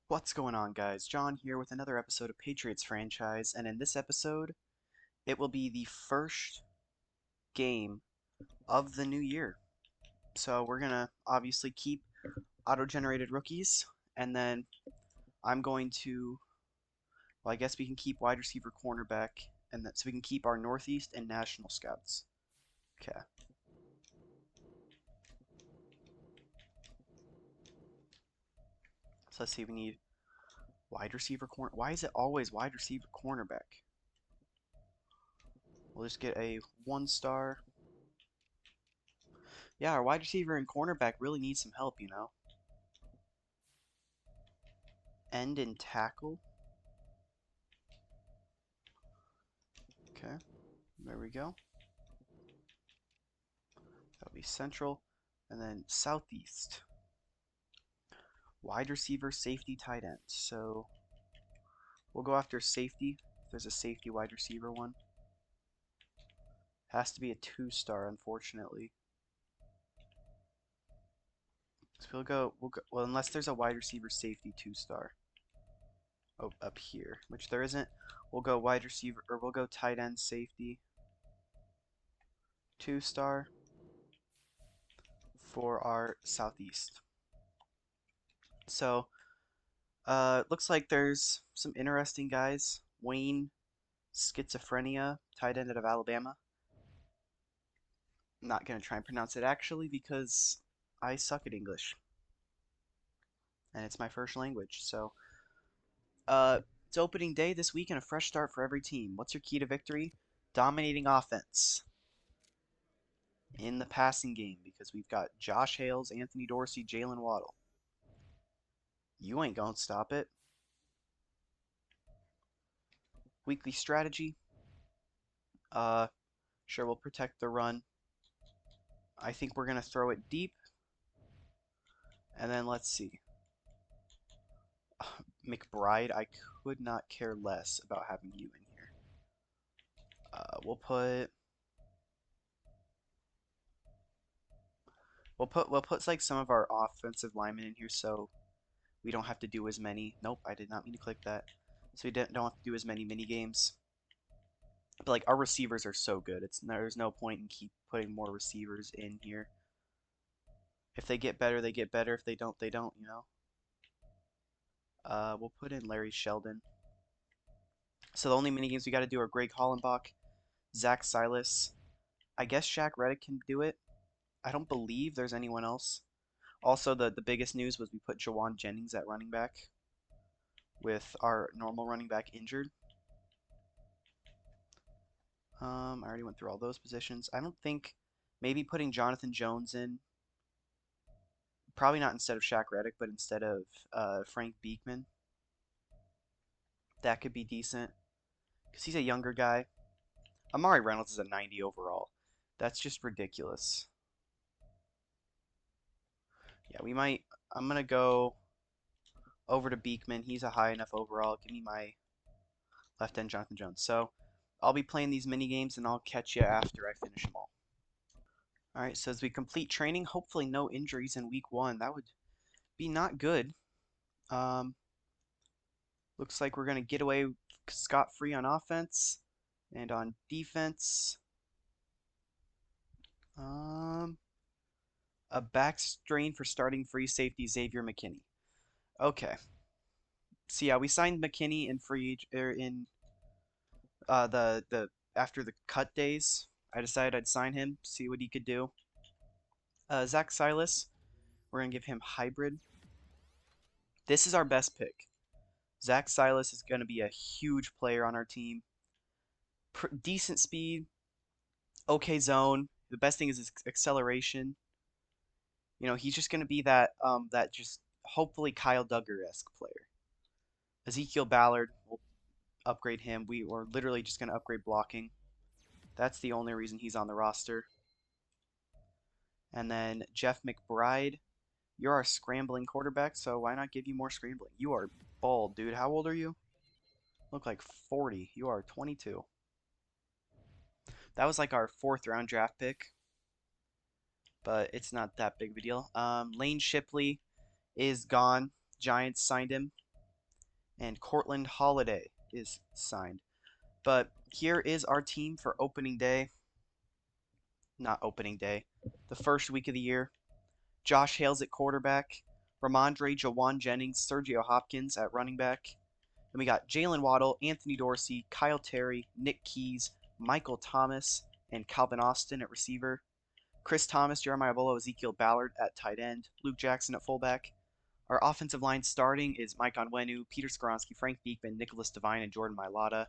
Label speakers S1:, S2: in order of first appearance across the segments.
S1: What's going on, guys? John here with another episode of Patriots franchise, and in this episode, it will be the first game of the new year. So we're gonna obviously keep auto-generated rookies, and then I'm going to, well, I guess we can keep wide receiver, cornerback, and so we can keep our Northeast and National Scouts. Okay. So let's see. We need wide receiver, corner. Why is it always wide receiver, cornerback? We'll just get a 1-star. Yeah, our wide receiver and cornerback really need some help. End and tackle. Okay, there we go. That'll be central. And then southeast. Wide receiver, safety, tight end. So we'll go after safety. If there's a safety wide receiver one. Has to be a 2-star, unfortunately. So we'll go, well, unless there's a wide receiver safety 2-star. Oh, up here, which there isn't. We'll go wide receiver, or we'll go tight end safety 2-star for our southeast. So, looks like there's some interesting guys. Wayne Schizophrenia, tight end out of Alabama. I'm not gonna try and pronounce it actually because I suck at English and it's my first language. So, it's opening day this week and a fresh start for every team. What's your key to victory? Dominating offense in the passing game because we've got Josh Hales, Anthony Dorsey, Jalen Waddle. You ain't gonna stop it. Weekly strategy. Uh, sure, we'll protect the run. I think we're gonna throw it deep, and then let's see. McBride, I could not care less about having you in here. We'll put like some of our offensive linemen in here so we don't have to do as many. Nope, I did not mean to click that. So we don't have to do as many mini games. But like our receivers are so good, there's no point in keep putting more receivers in here. If they get better, they get better. If they don't, they don't. We'll put in Larry Sheldon. So the only mini games we got to do are Greg Hollenbach, Zach Silas. I guess Shaq Reddick can do it. I don't believe there's anyone else. Also, the biggest news was we put Jawan Jennings at running back with our normal running back injured. I already went through all those positions. I don't think maybe putting Jonathan Jones in. Probably not instead of Shaq Reddick, but instead of Frank Beekman. That could be decent because he's a younger guy. Amari Reynolds is a 90 overall. That's just ridiculous. Yeah, we might. I'm gonna go over to Beekman. He's a high enough overall. Give me my left end Jonathan Jones. So I'll be playing these mini games and I'll catch you after I finish them all. All right. So as we complete training, hopefully no injuries in week 1. That would be not good. Um, looks like we're gonna get away scot-free on offense and on defense. A back strain for starting free safety Xavier McKinney. Okay. So yeah, we signed McKinney in free or in the after the cut days. I decided I'd sign him, see what he could do. Zach Silas, we're gonna give him hybrid. This is our best pick. Zach Silas is gonna be a huge player on our team. Decent speed, okay zone. The best thing is his acceleration. He's just gonna be that just hopefully Kyle Duggar-esque player. Ezekiel Ballard, we'll upgrade him. We were literally just gonna upgrade blocking. That's the only reason he's on the roster. And then Jeff McBride, you're our scrambling quarterback, so why not give you more scrambling? You are bald, dude. How old are you? Look like 40. You are 22. That was like our 4th round draft pick, but it's not that big of a deal. Lane Shipley is gone. Giants signed him. and Cortland Holiday is signed. But here is our team for opening day. Not opening day. The first week of the year. Josh Hales at quarterback. Ramondre, Jawan Jennings, Sergio Hopkins at running back. Then we got Jalen Waddle, Anthony Dorsey, Kyle Terry, Nick Keys, Michael Thomas, and Calvin Austin at receiver. Chris Thomas, Jeremiah Bolo, Ezekiel Ballard at tight end. Luke Jackson at fullback. Our offensive line starting is Mike Onwenu, Peter Skoronski, Frank Beekman, Nicholas Devine, and Jordan Mailata,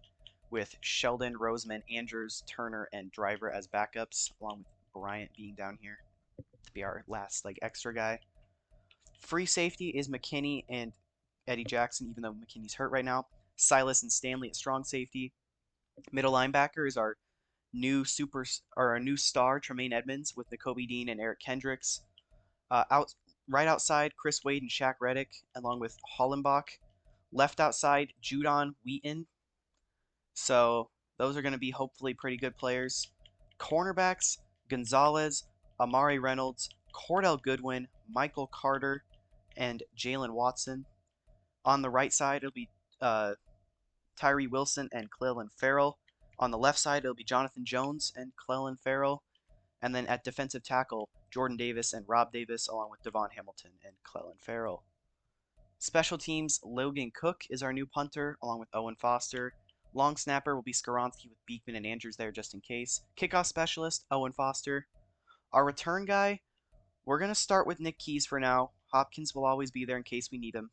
S1: with Sheldon, Roseman, Andrews, Turner, and Driver as backups, along with Bryant being down here to be our last extra guy. Free safety is McKinney and Eddie Jackson, even though McKinney's hurt right now. Silas and Stanley at strong safety. Middle linebacker is our new star Tremaine Edmonds with Nakobe Dean and Eric Kendricks. Right outside, Chris Wade and Shaq Reddick, along with Hollenbach. Left outside, Judon Wheaton. So those are going to be hopefully pretty good players. Cornerbacks, Gonzalez, Amari Reynolds, Cordell Goodwin, Michael Carter, and Jalen Watson. On the right side, it'll be Tyree Wilson and Clelin Farrell. On the left side, it'll be Jonathan Jones and Clelin Farrell. And then at defensive tackle, Jordan Davis and Rob Davis, along with Devon Hamilton and Clelin Farrell. Special teams, Logan Cook is our new punter, along with Owen Foster. Long snapper will be Skoronski with Beekman and Andrews there just in case. Kickoff specialist, Owen Foster. Our return guy, we're going to start with Nick Keys for now. Hopkins will always be there in case we need him.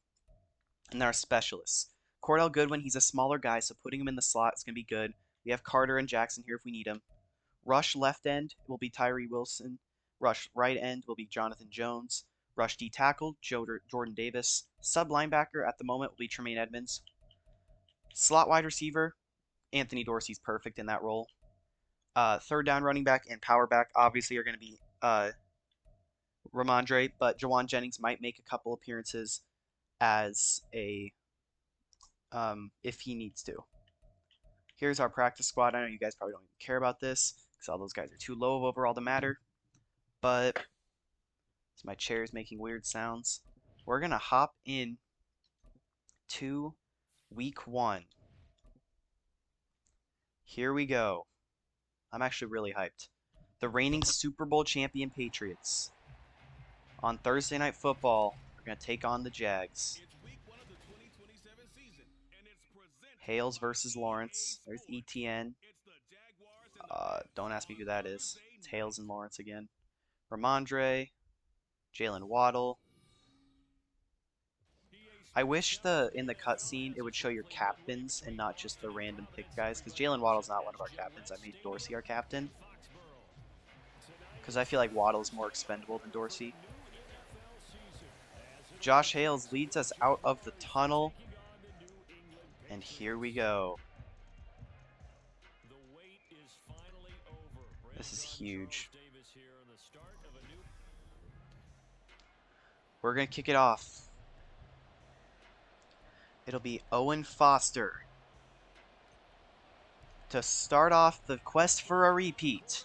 S1: And then our specialists. Cordell Goodwin, he's a smaller guy, so putting him in the slot is going to be good. We have Carter and Jackson here if we need him. Rush left end will be Tyree Wilson. Rush right end will be Jonathan Jones. Rush D tackle, Jordan Davis. Sub linebacker at the moment will be Tremaine Edmonds. Slot wide receiver, Anthony Dorsey's perfect in that role. Third down running back and power back obviously are going to be Ramondre, but Jawan Jennings might make a couple appearances as if he needs to. Here's our practice squad. I know you guys probably don't even care about this because all those guys are too low of overall to matter, but my chair is making weird sounds. We're going to hop in to week 1. Here we go. I'm actually really hyped. The reigning Super Bowl champion Patriots. On Thursday Night Football, we're going to take on the Jags. Hales versus Lawrence. There's ETN. Don't ask me who that is. It's Hales and Lawrence again. Ramondre. Jalen Waddle. I wish in the cutscene it would show your captains and not just the random pick guys, because Jalen Waddle's not one of our captains. I made Dorsey our captain because I feel like Waddle is more expendable than Dorsey. Josh Hales leads us out of the tunnel, and here we go. This is huge. We're going to kick it off. It'll be Owen Foster to start off the quest for a repeat.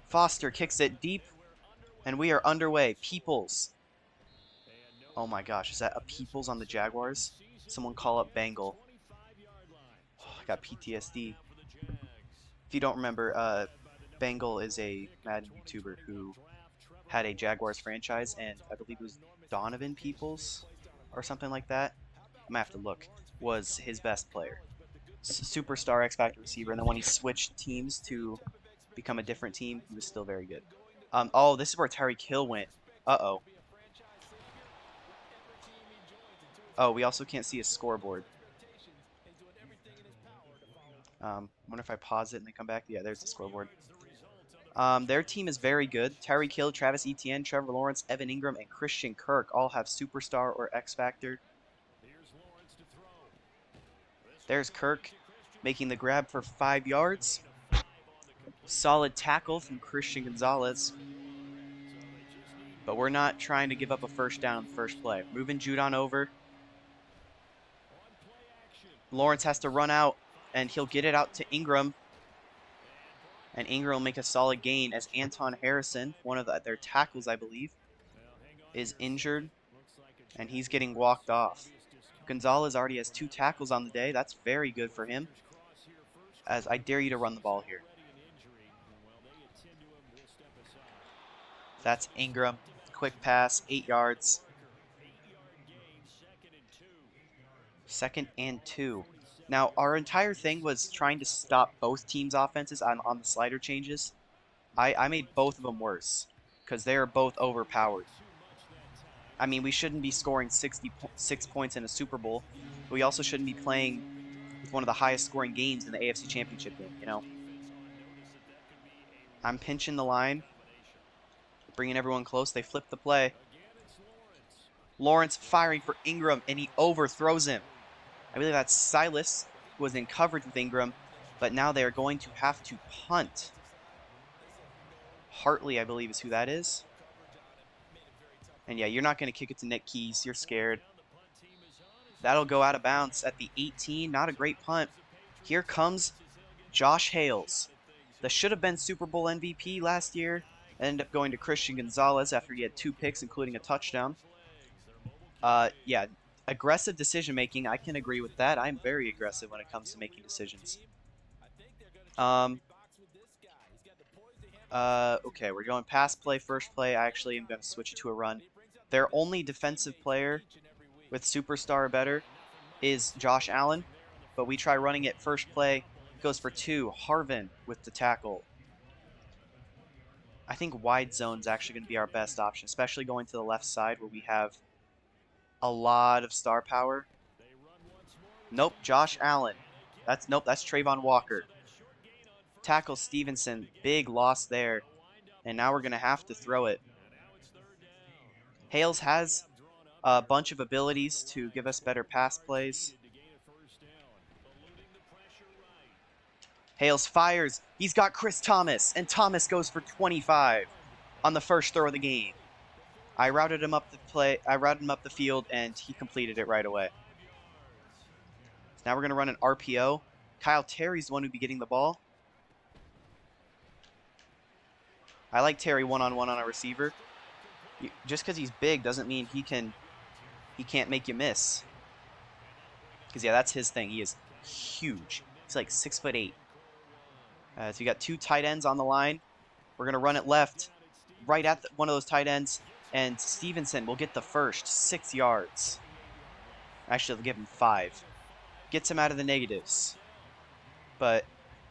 S1: Foster kicks it deep, and we are underway. Peoples. Oh my gosh, is that a Peoples on the Jaguars? Someone call up Bengal. Oh, I got PTSD. If you don't remember, Bengal is a Madden YouTuber who had a Jaguars franchise, and I believe it was Donovan Peoples or something like that. I'm gonna have to look. Was his best player, superstar X Factor receiver, and then when he switched teams to become a different team, he was still very good. Oh, this is where Tyreek Hill went. Uh-oh. Oh, we also can't see a scoreboard. Wonder if I pause it and then come back. Yeah, there's the scoreboard. Their team is very good. Tyreek Hill, Travis Etienne, Trevor Lawrence, Evan Ingram, and Christian Kirk all have superstar or X Factor. There's Kirk making the grab for 5 yards. Solid tackle from Christian Gonzalez. But we're not trying to give up a first down on the first play. Moving Judon over. Lawrence has to run out, and he'll get it out to Ingram. And Ingram will make a solid gain as Anton Harrison, one of their tackles, I believe, is injured. And he's getting walked off. Gonzalez already has 2 tackles on the day. That's very good for him. As I dare you to run the ball here. That's Ingram. Quick pass, 8 yards. 2nd and 2. Now, our entire thing was trying to stop both teams' offenses on the slider changes. I made both of them worse because they are both overpowered. I mean, we shouldn't be scoring 66 points in a Super Bowl, but we also shouldn't be playing with one of the highest scoring games in the AFC Championship game, you know? I'm pinching the line, bringing everyone close. They flip the play. Lawrence firing for Ingram, and he overthrows him. I believe that's Silas, who was in coverage with Ingram, but now they are going to have to punt. Hartley, I believe, is who that is. And yeah, you're not going to kick it to Nick Keys. You're scared. That'll go out of bounds at the 18. Not a great punt. Here comes Josh Hales. The should have been Super Bowl MVP last year. Ended up going to Christian Gonzalez after he had 2 picks, including a touchdown. Yeah, aggressive decision making. I can agree with that. I'm very aggressive when it comes to making decisions. Okay, we're going pass play, first play. I actually am going to switch it to a run. Their only defensive player with superstar or better is Josh Allen, but we try running it first play. Goes for 2. Harvin with the tackle. I think wide zone's actually going to be our best option, especially going to the left side where we have a lot of star power. Nope, Josh Allen. That's Trayvon Walker. Tackle Stevenson, big loss there. And now we're going to have to throw it. Hales has a bunch of abilities to give us better pass plays. Hales fires. He's got Chris Thomas, and Thomas goes for 25 on the first throw of the game. I routed him up the field, and he completed it right away. So now we're going to run an RPO. Kyle Terry's the one who'd be getting the ball. I like Terry one-on-one on a receiver. Just because he's big doesn't mean he can't make you miss. Because yeah, that's his thing. He is huge. He's like 6'8". So you got 2 tight ends on the line. We're gonna run it left, right at one of those tight ends, and Stevenson will get the first 6 yards. Actually, they'll give him 5. Gets him out of the negatives. But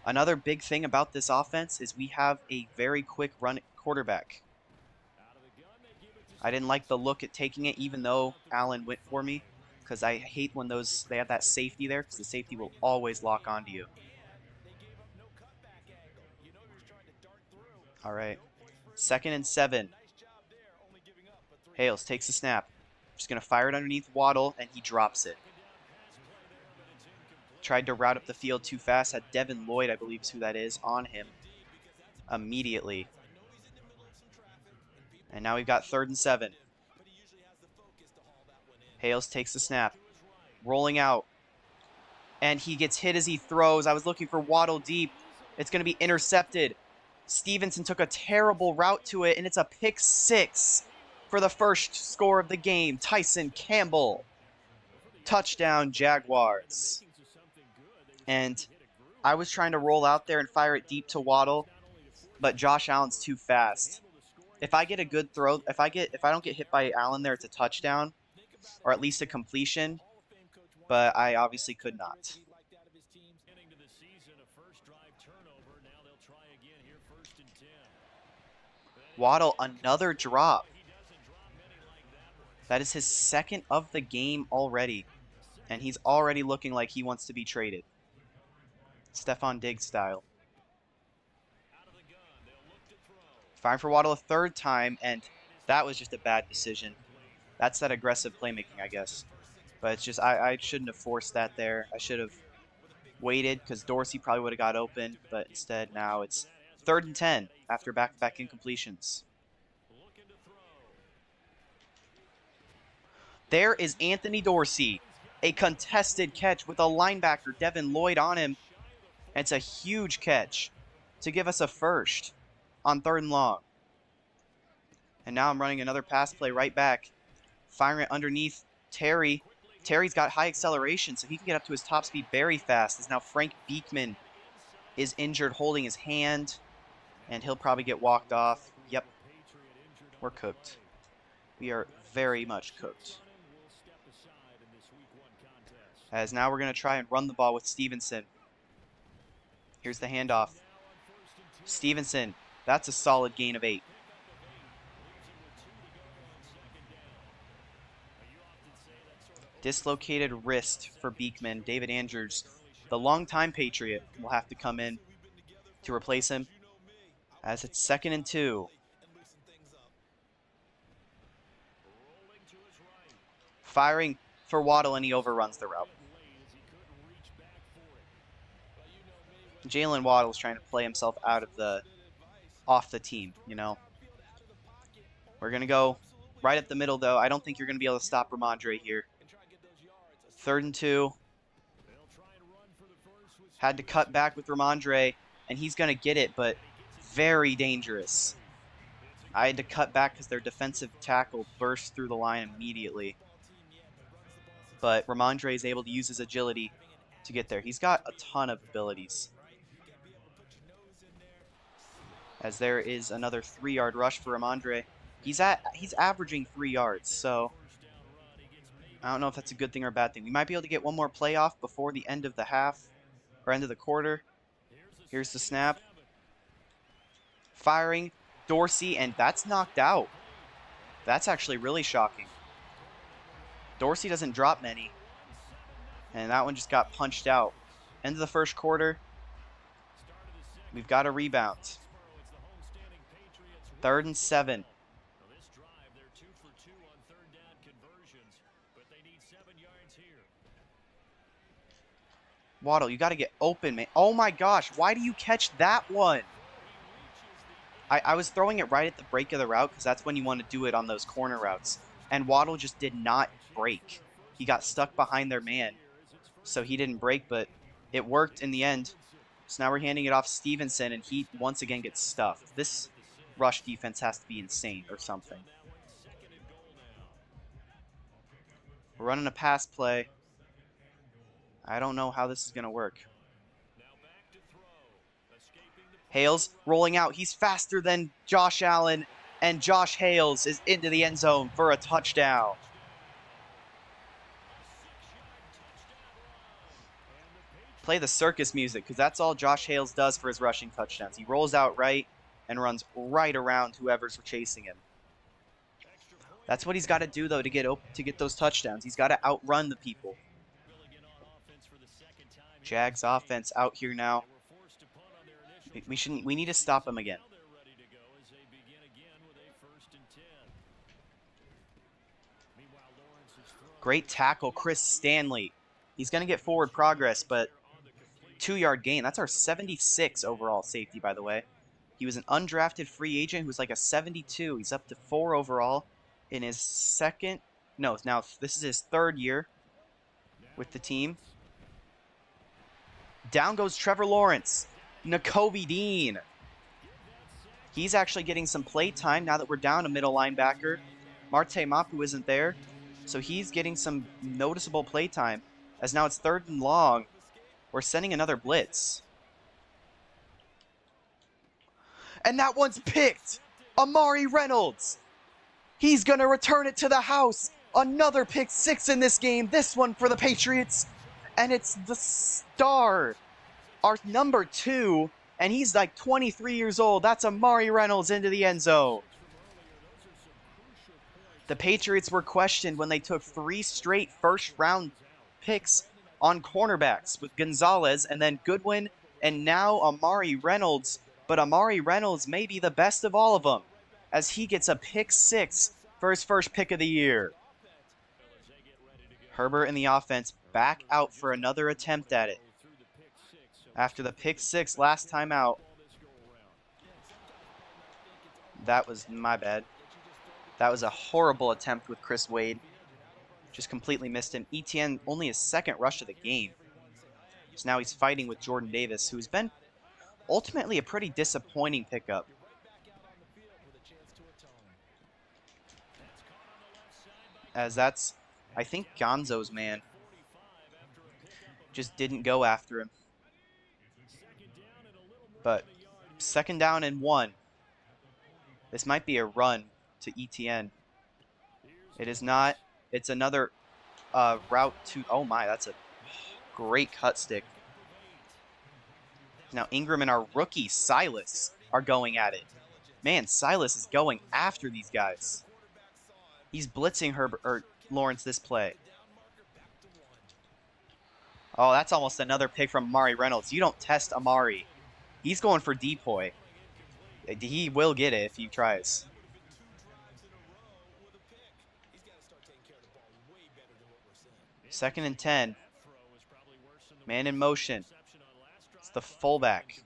S1: another big thing about this offense is we have a very quick run quarterback. I didn't like the look at taking it, even though Allen went for me, because I hate when they have that safety there, because the safety will always lock onto you. All right, 2nd and 7. Hales takes the snap. Just going to fire it underneath Waddle, and he drops it. Tried to route up the field too fast. Had Devin Lloyd, I believe is who that is, on him immediately. And now we've got 3rd and 7. Hales takes the snap. Rolling out. And he gets hit as he throws. I was looking for Waddle deep. It's going to be intercepted. Stevenson took a terrible route to it, and it's a pick 6 for the first score of the game. Tyson Campbell. Touchdown, Jaguars. And I was trying to roll out there and fire it deep to Waddle, but Josh Allen's too fast. If I get a good throw, if I don't get hit by Allen there, it's a touchdown, or at least a completion, but I obviously could not. Waddle, another drop. That is his 2nd of the game already, and he's already looking like he wants to be traded. Stephon Diggs style. Firing for Waddle a 3rd time, and that was just a bad decision. That's that aggressive playmaking, I guess. But it's just, I shouldn't have forced that there. I should have waited, because Dorsey probably would have got open, but instead now it's 3rd and 10 after back-to-back incompletions. There is Anthony Dorsey. A contested catch with a linebacker, Devin Lloyd, on him. And it's a huge catch to give us a first on 3rd and long. And now I'm running another pass play right back. Firing it underneath Terry. Terry's got high acceleration, so he can get up to his top speed very fast. As now Frank Beekman is injured holding his hand, and he'll probably get walked off. Yep, we're cooked. We are very much cooked. As now we're going to try and run the ball with Stevenson. Here's the handoff. Stevenson, that's a solid gain of 8. Dislocated wrist for Beekman. David Andrews, the longtime Patriot, will have to come in to replace him. As it's 2nd and 2. Firing for Waddle, and he overruns the route. Jalen Waddle's trying to play himself out of off the team, you know. We're going to go right up the middle, though. I don't think you're going to be able to stop Ramondre here. 3rd and 2. Had to cut back with Ramondre, and he's going to get it, but very dangerous. I had to cut back because their defensive tackle burst through the line immediately. But Ramondre is able to use his agility to get there. He's got a ton of abilities. As there is another 3-yard rush for Ramondre. He's averaging 3 yards, so I don't know if that's a good thing or a bad thing. We might be able to get one more playoff before the end of the half, or end of the quarter. Here's the snap. Firing, Dorsey, and that's knocked out. That's actually really shocking. Dorsey doesn't drop many, and that one just got punched out. End of the first quarter. We've got a rebound. 3rd and 7. Waddle, you got to get open, man. Oh my gosh, why do you catch that one? I was throwing it right at the break of the route because that's when you want to do it on those corner routes. And Waddle just did not break. He got stuck behind their man, so he didn't break, but it worked in the end. So now we're handing it off Stevenson, and he once again gets stuffed. This rush defense has to be insane or something. We're running a pass play. I don't know how this is going to work. Hales rolling out. He's faster than Josh Allen, and Josh Hales is into the end zone for a touchdown. Play the circus music, because that's all Josh Hales does for his rushing touchdowns. He rolls out right and runs right around whoever's chasing him. That's what he's got to do, though, to get those touchdowns. He's got to outrun the people. Jags offense out here now. We need to stop him again. Great tackle, Chris Stanley. He's going to get forward progress, but 2-yard gain. That's our 76 overall safety, by the way. He was an undrafted free agent who was like a 72. He's up to 4 overall in his now this is his 3rd year with the team. Down goes Trevor Lawrence. Nakobe Dean. He's actually getting some play time now that we're down a middle linebacker. Marte Mapu isn't there, so he's getting some noticeable play time. As now it's 3rd and long. We're sending another blitz. And that one's picked. Amari Reynolds. He's going to return it to the house. Another pick 6 in this game. This one for the Patriots. And it's the star. Our number 2. And he's like 23 years old. That's Amari Reynolds into the end zone. The Patriots were questioned when they took 3 straight first-round picks on cornerbacks with Gonzalez and then Goodwin and now Amari Reynolds. But Amari Reynolds may be the best of all of them as he gets a pick 6 for his first pick of the year. Herbert and the offense back out for another attempt at it. After the pick 6 last time out. That was my bad. That was a horrible attempt with Chris Wade. Just completely missed him. Etienne only his 2nd rush of the game. So now he's fighting with Jordan Davis, who's been ultimately a pretty disappointing pickup. As that's I think Gonzo's man just didn't go after him. But 2nd down and 1. This might be a run to ETN. It is not. It's another route to... Oh my, that's a great cut stick. Now Ingram and our rookie, Silas, are going at it. Man, Silas is going after these guys. He's blitzing Lawrence this play. Oh, that's almost another pick from Amari Reynolds. You don't test Amari. He's going for decoy. He will get it if he tries. 2nd and 10. Man in motion. It's the fullback.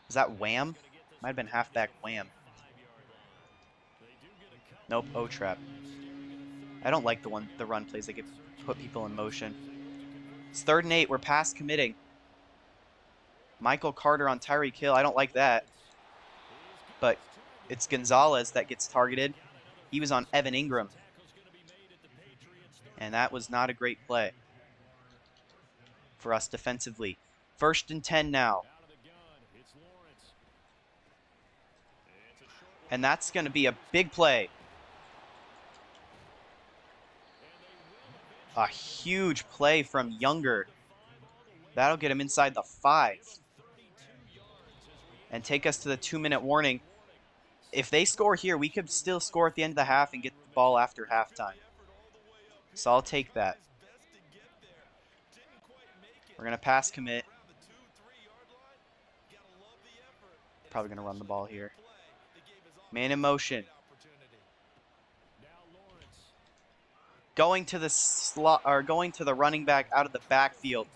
S1: Is that Wham? Might have been halfback Wham. Nope, O-trap. I don't like the run plays that put people in motion. It's 3rd and 8. We're past committing. Michael Carter on Tyreek Hill. I don't like that. But it's Gonzalez that gets targeted. He was on Evan Ingram. And that was not a great play for us defensively. 1st and 10 now. And that's going to be a big play. A huge play from Younger. That'll get him inside the 5. And take us to the 2-minute warning. If they score here, we could still score at the end of the half and get the ball after halftime. So I'll take that. We're going to pass commit. Probably going to run the ball here. Man in motion. Going to the slot, or going to the running back out of the backfield,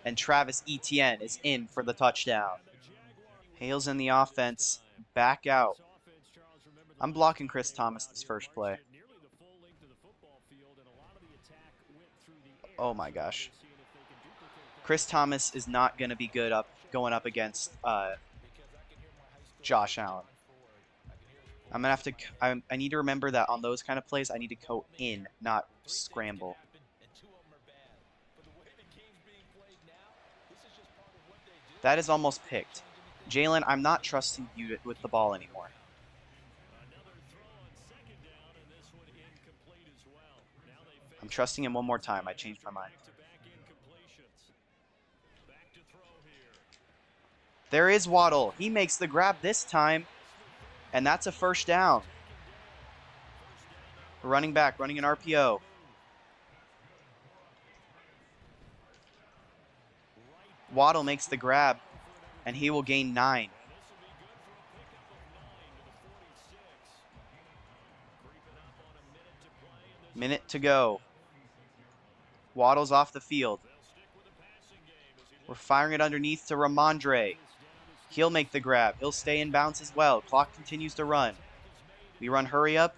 S1: and Travis Etienne is in for the touchdown. Hale's in the offense. Back out. I'm blocking Chris Thomas this first play. Oh my gosh. Chris Thomas is not going to be good going up against Josh Allen. I'm gonna have to. I need to remember that on those kind of plays, I need to go in, not scramble. That is almost picked. Jalen, I'm not trusting you with the ball anymore. I'm trusting him one more time. I changed my mind. There is Waddle. He makes the grab this time. And that's a 1st down. Running back, running an RPO. Waddle makes the grab, and he will gain 9. Minute to go. Waddle's off the field. We're firing it underneath to Ramondre. He'll make the grab. He'll stay in bounds as well. Clock continues to run. We run hurry up.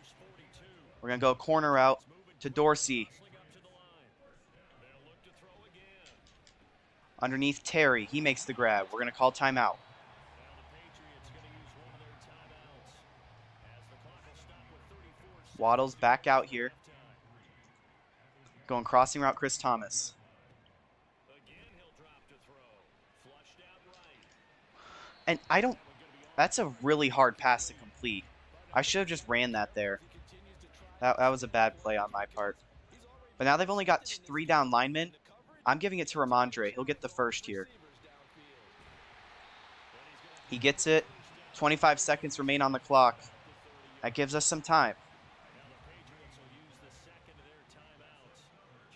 S1: We're going to go corner out to Dorsey. Underneath Terry. He makes the grab. We're going to call timeout. Waddle's back out here. Going crossing route, Chris Thomas. And I don't... That's a really hard pass to complete. I should have just ran that there. That was a bad play on my part. But now they've only got 3 down linemen. I'm giving it to Ramondre. He'll get the first here. He gets it. 25 seconds remain on the clock. That gives us some time.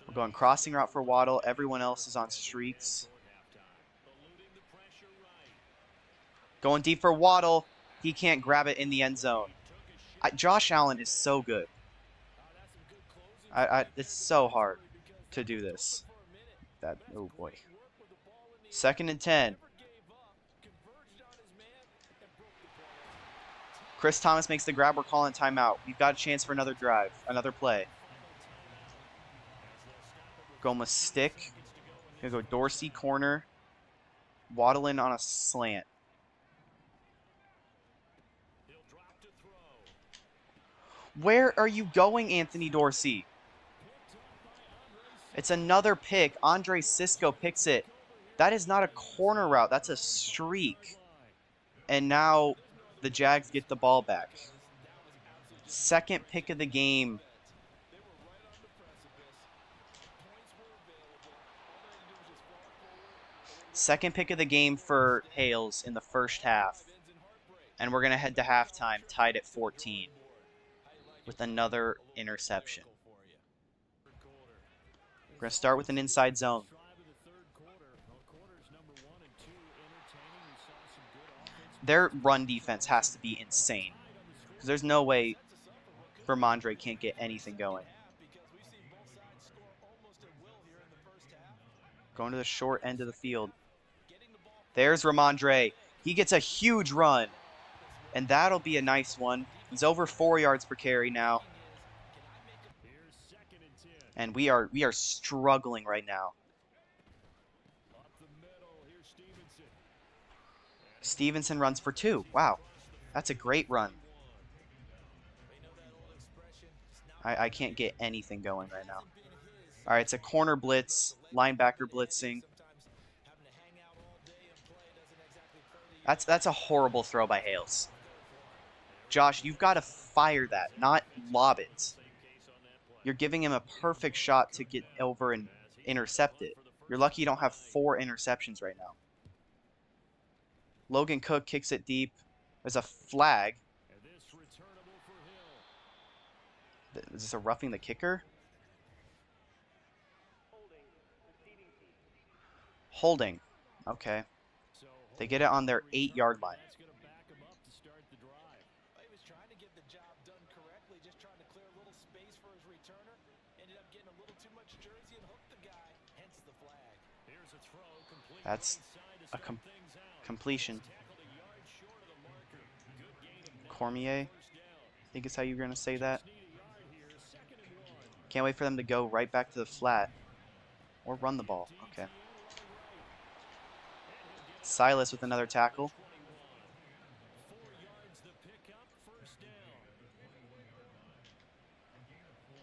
S1: We're going crossing route for Waddle. Everyone else is on streaks. Going deep for Waddle. He can't grab it in the end zone. Josh Allen is so good. It's so hard to do this. Oh boy. 2nd and 10. Chris Thomas makes the grab. We're calling timeout. We've got a chance for another drive, another play. Going with stick. Gonna go Dorsey corner. Waddle in on a slant. Where are you going, Anthony Dorsey? It's another pick. Andre Cisco picks it. That is not a corner route. That's a streak. And now the Jags get the ball back. Second pick of the game. Second pick of the game for Hales in the first half. And we're going to head to halftime tied at 14 with another interception. We're going to start with an inside zone. Their run defense has to be insane. Because there's no way Vermondre can't get anything going. Going to the short end of the field. There's Ramondre. He gets a huge run. And that'll be a nice one. He's over 4 yards per carry now. And we are struggling right now. Stevenson runs for 2. Wow. That's a great run. I can't get anything going right now. All right, it's a corner blitz, linebacker blitzing. That's a horrible throw by Hales. Josh, you've got to fire that, not lob it. You're giving him a perfect shot to get over and intercept it. You're lucky you don't have 4 interceptions right now. Logan Cook kicks it deep. There's a flag. Is this a roughing the kicker? Holding. Okay. They get it on their 8-yard line. That's a completion. Cormier, I think is how you're going to say that. Can't wait for them to go right back to the flat. Or run the ball. Okay. Silas with another tackle.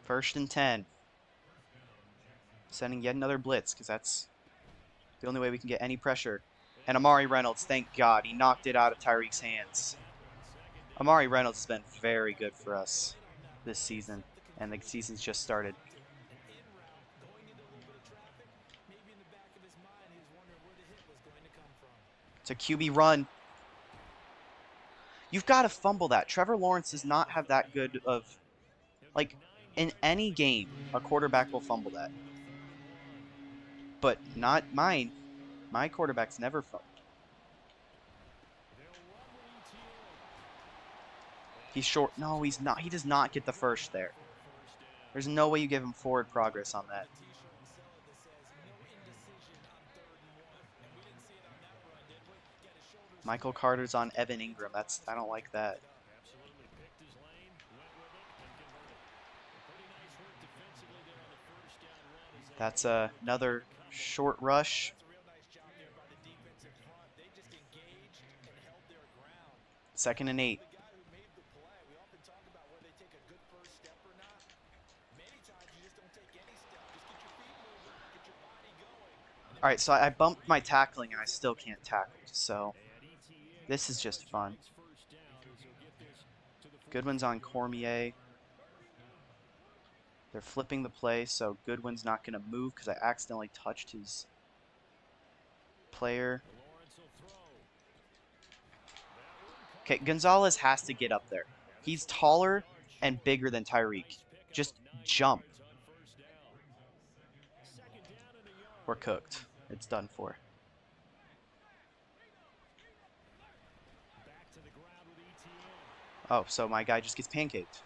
S1: First and 10. Sending yet another blitz, because that's the only way we can get any pressure. And Amari Reynolds, thank God, he knocked it out of Tyreek's hands. Amari Reynolds has been very good for us this season, and the season's just started. It's a QB run. You've got to fumble that. Trevor Lawrence does not have that good of, like, in any game, a quarterback will fumble that. But not mine. My quarterback's never fumbled. He's short. No, he's not. He does not get the first there. There's no way you give him forward progress on that. Michael Carter's on Evan Ingram. I don't like that. That's another short rush. Second and 8. All right, so I bumped my tackling and I still can't tackle. So this is just fun. Goodwin's on Cormier. They're flipping the play, so Goodwin's not going to move because I accidentally touched his player. Okay, Gonzalez has to get up there. He's taller and bigger than Tyreek. Just jump. We're cooked. It's done for. Oh, so my guy just gets pancaked.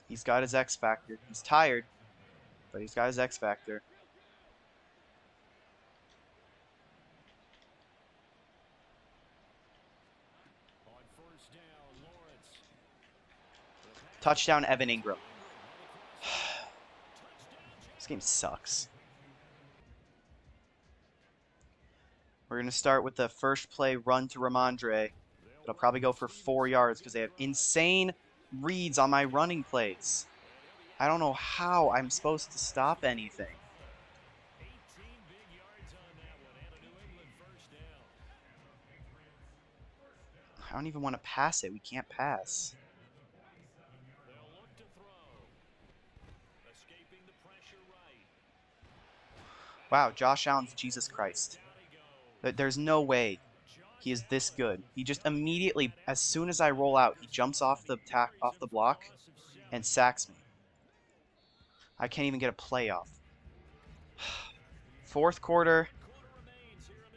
S1: He's got his X factor. He's tired, but he's got his X factor. Touchdown, Evan Ingram. This game sucks. We're going to start with the first play run to Ramondre. It'll probably go for 4 yards because they have insane reads on my running plays. I don't know how I'm supposed to stop anything. I don't even want to pass it. We can't pass. Wow, Josh Allen's Jesus Christ. There's no way he is this good. He just immediately, as soon as I roll out, he jumps off the block and sacks me. I can't even get a play off. Fourth quarter,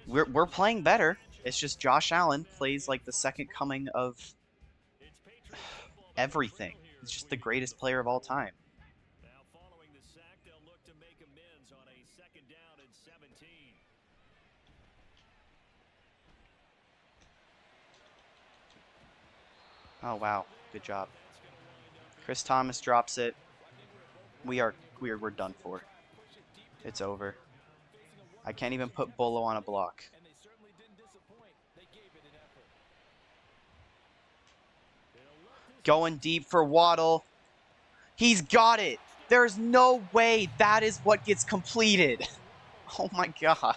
S1: we're playing better. It's just Josh Allen plays like the second coming of everything. He's just the greatest player of all time.
S2: Now following the sack, they'll look to make amends on a 2nd down and 17.
S1: Oh wow, good job. Chris Thomas drops it. We're done for. It's over. I can't even put Bolo on a block. Going deep for Waddle. He's got it. There's no way that is what gets completed. Oh my gosh.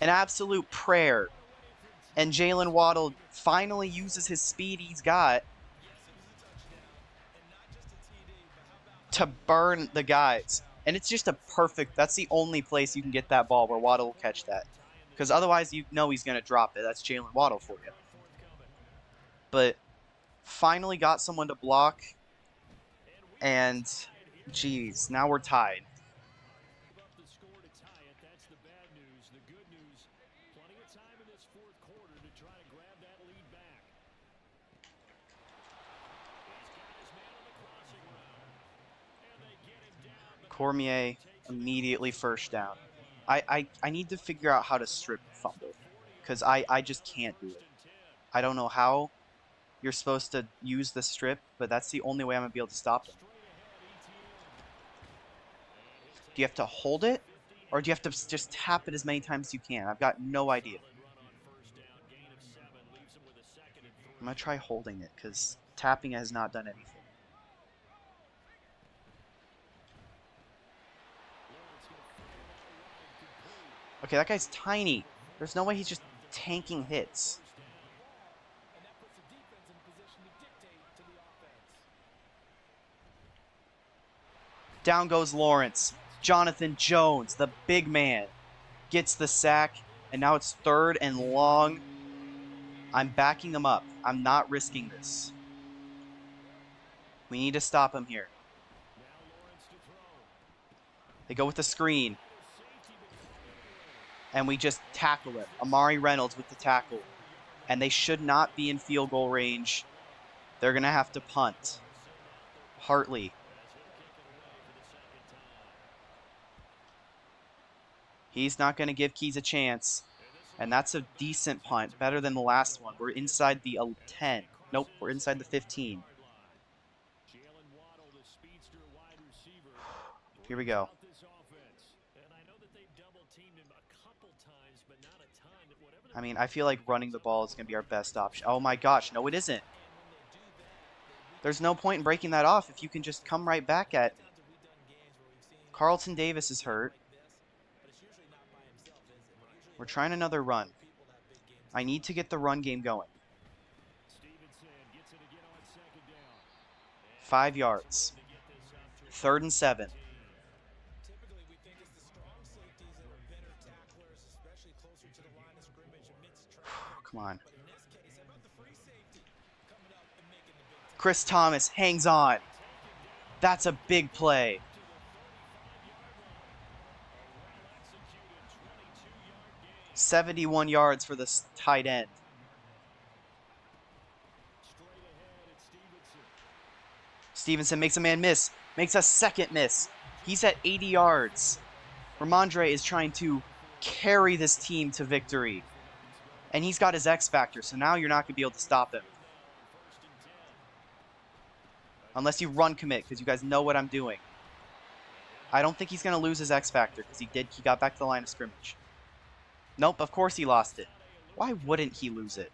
S1: An absolute prayer. And Jalen Waddle finally uses his speed he's got to burn the guys. And it's just a perfect, that's the only place you can get that ball where Waddle will catch that. Because otherwise you know he's going to drop it. That's Jalen Waddle for you. But finally got someone to block. And, geez, now we're tied. Cormier immediately first down. I need to figure out how to strip fumble because I just can't do it. I don't know how you're supposed to use the strip, but that's the only way I'm going to be able to stop him. Do you have to hold it, or do you have to just tap it as many times as you can? I've got no idea. I'm going to try holding it because tapping has not done anything. Okay, that guy's tiny. There's no way he's just tanking hits. Down goes Lawrence. Jonathan Jones, the big man, gets the sack, and now it's 3rd and long. I'm backing him up. I'm not risking this. We need to stop him here. They go with the screen. And we just tackle him. Amari Reynolds with the tackle. And they should not be in field goal range. They're going to have to punt. Hartley. He's not going to give Keys a chance. And that's a decent punt. Better than the last one. We're inside the 10. Nope, we're inside the 15. Here we go. I mean, I feel like running the ball is going to be our best option. Oh my gosh, no it isn't. There's no point in breaking that off if you can just come right back at me. Carlton Davis is hurt. We're trying another run. I need to get the run game going. 5 yards. 3rd and 7. Come on. Chris Thomas hangs on. That's a big play. "71 yards for this tight end. Stevenson makes a man miss. Makes a second miss. He's at 80 yards. Ramondre is trying to carry this team to victory. And he's got his X factor, so now you're not going to be able to stop him. Unless you run commit, because you guys know what I'm doing. I don't think he's going to lose his X Factor because he got back to the line of scrimmage. Nope, of course he lost it. Why wouldn't he lose it?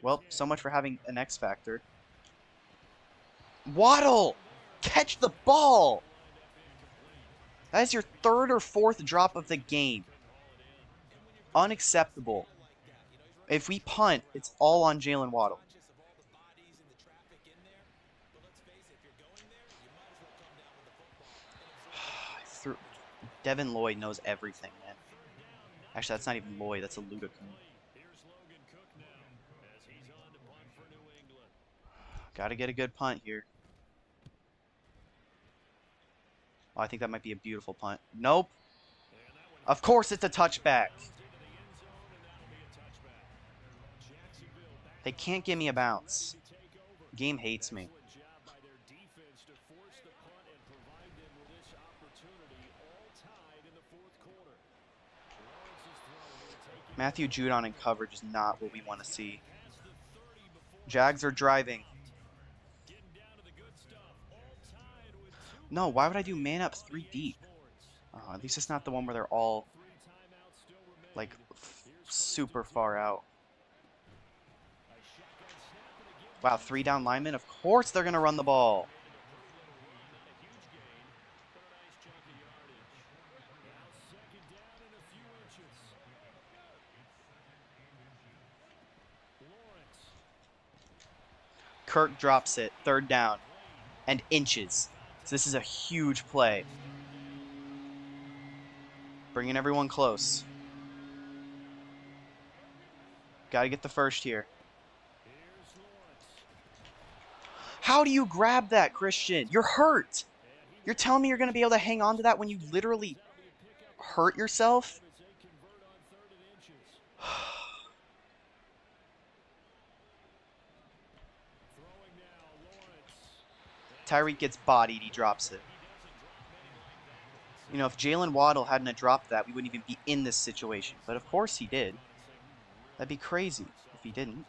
S1: Well, so much for having an X Factor. Waddle! Catch the ball! That is your third or fourth drop of the game. Unacceptable. If we punt, it's all on Jalen Waddle. Devin Lloyd knows everything, man. Actually, that's not even Lloyd. That's a Ludacris. Got to get a good punt here. Oh, I think that might be a beautiful punt. Nope. Of course it's a touchback. They can't give me a bounce. Game hates me. Matthew Judon in coverage is not what we want to see. Jags are driving. No, why would I do man up 3 deep? Oh, at least it's not the one where they're all like super far out. Wow, 3 down linemen. Of course they're going to run the ball. Kirk drops it. 3rd down. And inches. So this is a huge play. Bringing everyone close. Got to get the first here. How do you grab that, Christian? You're hurt. You're telling me you're going to be able to hang on to that when you literally hurt yourself? Tyreek gets bodied. He drops it. You know, if Jalen Waddle hadn't dropped that, we wouldn't even be in this situation. But of course he did. That'd be crazy if he didn't.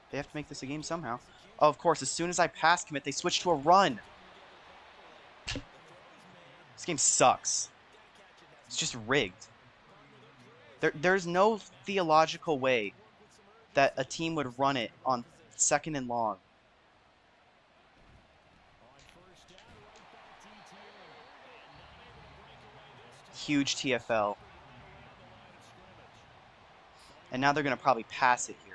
S1: They have to make this a game somehow. Oh, of course, as soon as I pass commit, they switch to a run. This game sucks. It's just rigged. There's no theological way that a team would run it on 2nd and long. Huge TFL. And now they're going to probably pass it here.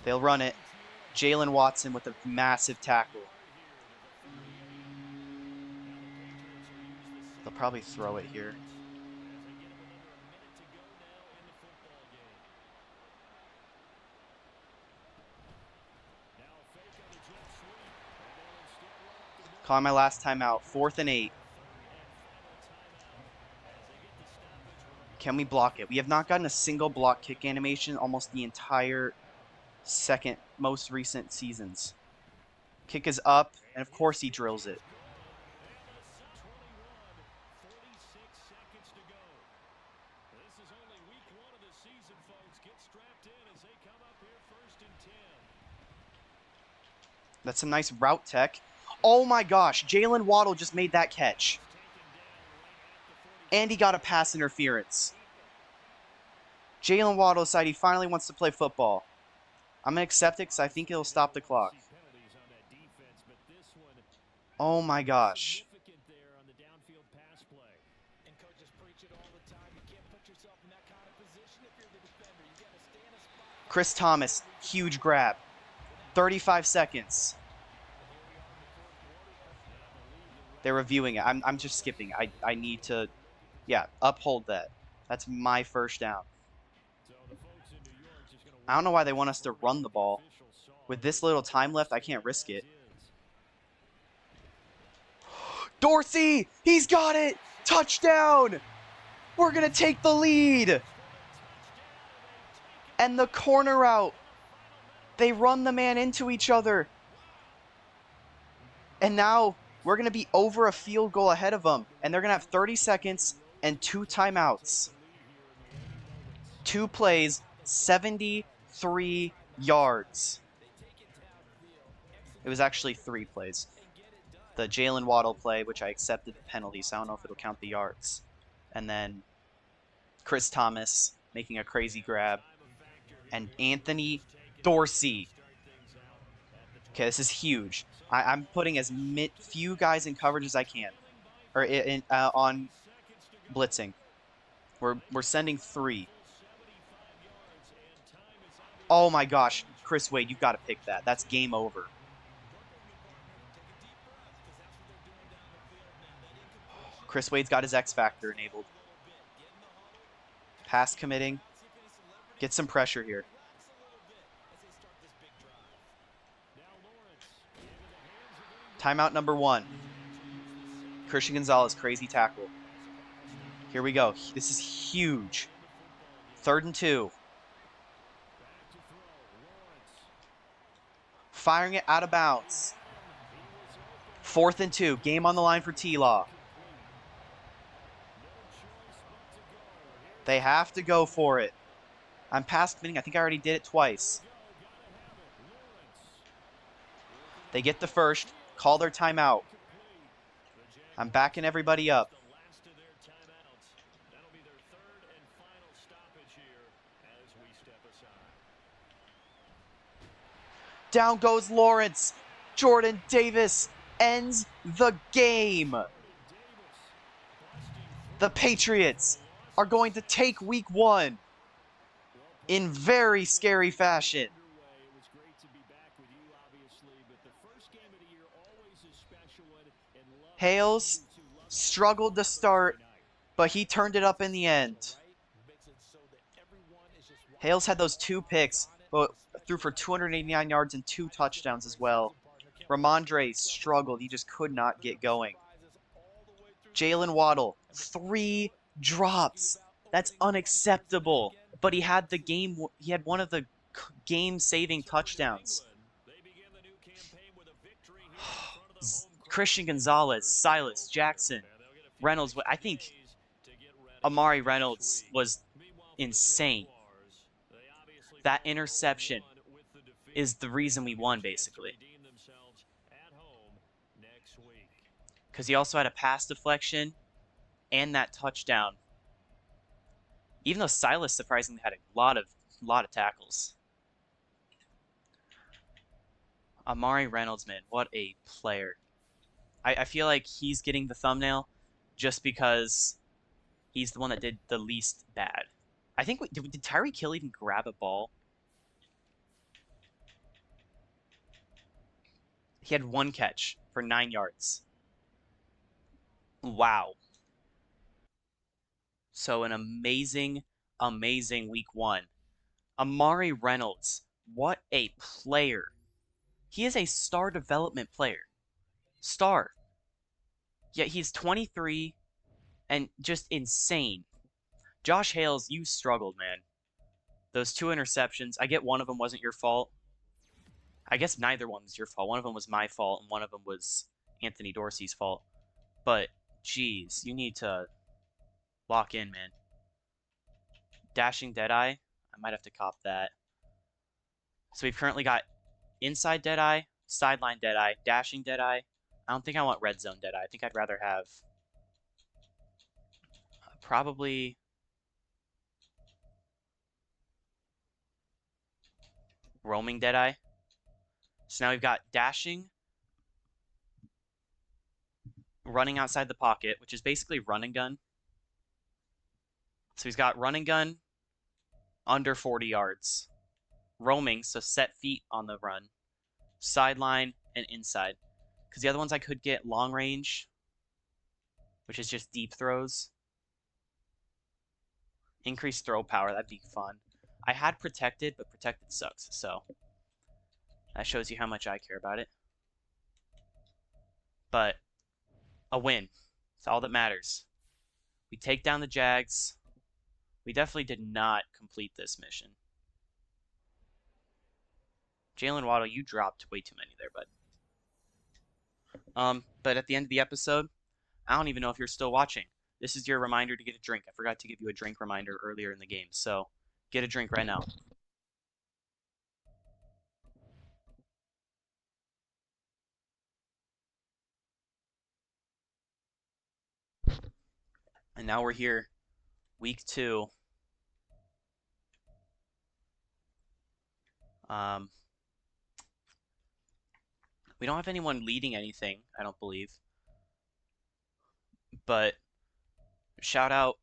S1: They'll run it. Jalen Watson with a massive tackle. They'll probably throw it here. Calling my last timeout. 4th and 8. Can we block it? We have not gotten a single block kick animation almost the entire most recent seasons. Kick is up, and of course he drills it. That's some nice route tech. Oh my gosh, Jalen Waddle just made that catch. And he got a pass interference. Jalen Waddle decided he finally wants to play football. I'm going to accept it because I think it'll stop the clock. Oh my gosh. Chris Thomas, huge grab. 35 seconds. They're reviewing it. I'm just skipping. I need to, yeah, uphold that. That's my first down. I don't know why they want us to run the ball. With this little time left, I can't risk it. Dorsey! He's got it! Touchdown! We're going to take the lead! And the corner out. They run the man into each other. And now we're going to be over a field goal ahead of them. And they're going to have 30 seconds and 2 timeouts. 2 plays, 70 3 yards. It was actually 3 plays. The Jalen Waddle play, which I accepted the penalty, so I don't know if it'll count the yards. And then Chris Thomas making a crazy grab. And Anthony Dorsey. Okay, this is huge. I'm putting as few guys in coverage as I can, or on blitzing. We're sending 3. Oh my gosh, Chris Wade, you've got to pick that. That's game over. Chris Wade's got his X Factor enabled. Pass committing. Get some pressure here. Timeout number 1. Christian Gonzalez, crazy tackle. Here we go. This is huge. 3rd and 2. Firing it out of bounds. 4th and 2. Game on the line for T-Law. They have to go for it. I'm pass committing. I think I already did it twice. They get the first. Call their timeout. I'm backing everybody up. Down goes Lawrence. Jordan Davis ends the game. The Patriots are going to take week 1 in very scary fashion. Hales struggled to start, but he turned it up in the end. Hales had those 2 picks, but threw for 289 yards and 2 touchdowns as well. Ramondre struggled. He just could not get going. Jalen Waddle, 3 drops. That's unacceptable. But he had one of the game-saving touchdowns. Christian Gonzalez, Silas, Jackson, Reynolds. I think Amari Reynolds was insane. That interception is the reason we won, basically. Because he also had a pass deflection and that touchdown. Even though Silas surprisingly had a lot of tackles. Amari Reynolds, man, what a player. I feel like he's getting the thumbnail just because he's the one that did the least bad. I think, did Tyreek Hill even grab a ball? He had 1 catch for 9 yards. Wow. So an amazing, amazing week 1. Amari Reynolds, what a player. He is a star development player. Star. Yet he's 23 and just insane. Josh Hales, you struggled, man. Those 2 interceptions, I get one of them wasn't your fault. I guess neither one was your fault. One of them was my fault, and one of them was Anthony Dorsey's fault. But, geez, you need to lock in, man. Dashing Deadeye, I might have to cop that. So we've currently got inside Deadeye, sideline Deadeye, dashing Deadeye. I don't think I want red zone Deadeye. I think I'd rather have probably roaming Deadeye. So now we've got dashing, running outside the pocket, which is basically run and gun. So he's got run and gun under 40 yards. Roaming, so set feet on the run. Sideline and inside. Because the other ones I could get long range, which is just deep throws. Increased throw power, that'd be fun. I had protected, but protected sucks, so that shows you how much I care about it. But a win. It's all that matters. We take down the Jags. We definitely did not complete this mission. Jalen Waddle, you dropped way too many there, bud. But at the end of the episode, I don't even know if you're still watching. This is your reminder to get a drink. I forgot to give you a drink reminder earlier in the game, so get a drink right now. And now we're here, week 2. Um, we don't have anyone leading anything, I don't believe. But shout out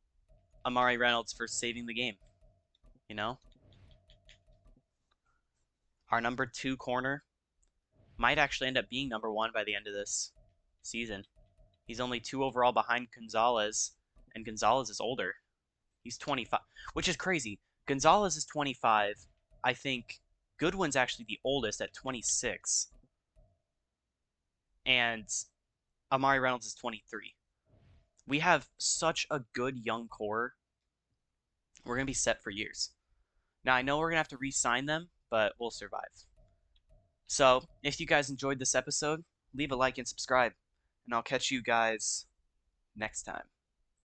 S1: Amari Reynolds for saving the game. You know, our number 2 corner might actually end up being number 1 by the end of this season. He's only 2 overall behind Gonzalez, and Gonzalez is older. He's 25, which is crazy. Gonzalez is 25. I think Goodwin's actually the oldest at 26, and Amari Reynolds is 23. We have such a good young core. We're going to be set for years. Now, I know we're going to have to re sign them, but we'll survive. So, if you guys enjoyed this episode, leave a like and subscribe, and I'll catch you guys next time.